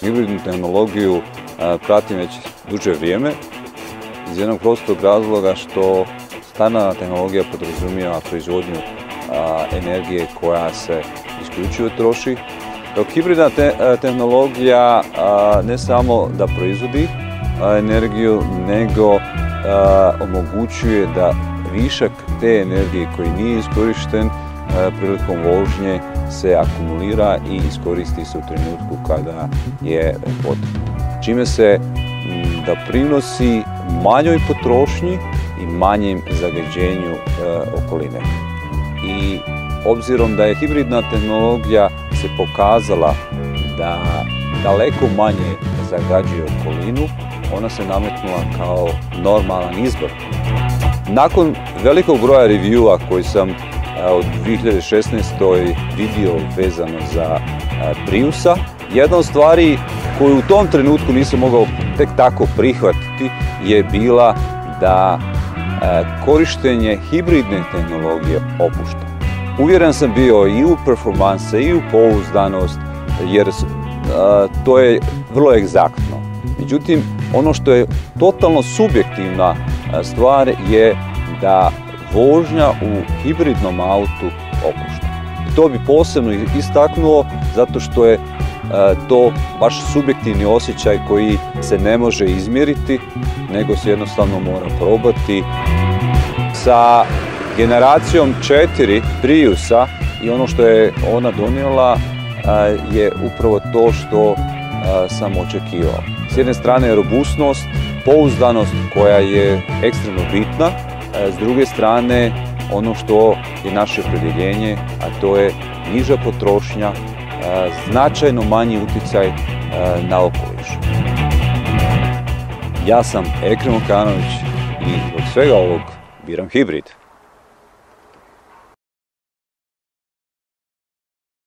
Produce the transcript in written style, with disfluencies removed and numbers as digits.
Hibridnu tehnologiju pratim već duže vrijeme iz jednog prostog razloga što standardna tehnologija podrazumijeva proizvodnju energije koja se isključivo troši, dok hibridna tehnologija ne samo da proizvodi energiju, nego omogućuje da višak te energije koji nije iskorišten prilikom vožnje se akumulira i iskoristi se u trenutku kada je potrebno. Čime se doprinosi manjoj potrošnji i manjem zagađenju okoline. I obzirom da je hibridna tehnologija se pokazala da daleko manje zagađuje okolinu, ona se nametnula kao normalan izbor. Nakon velikog broja reviewa koji sam od 2016. vidio vezano za Priusa, jedna od stvari koju u tom trenutku nisam mogao tek tako prihvatiti je bila da korištenje hibridne tehnologije opušta. Uvjeren sam bio i u performanse i u pouzdanost, jer to je vrlo egzaktno. Međutim, ono što je totalno subjektivna stvar je da vožnja u hibridnom autu opušta. I to bi posebno istaknuo zato što je to baš subjektivni osjećaj koji se ne može izmjeriti, nego se jednostavno mora probati. Sa generacijom 4 Priusa i ono što je ona donijela je upravo to što sam očekivao. S jedne strane robustnost, pouzdanost koja je ekstremno bitna, s druge strane ono što je naše opredjeljenje, a to je niža potrošnja, značajno manji utjecaj na okoliš. Ja sam Ekrem Okanović i zbog svega ovog biram hibrid.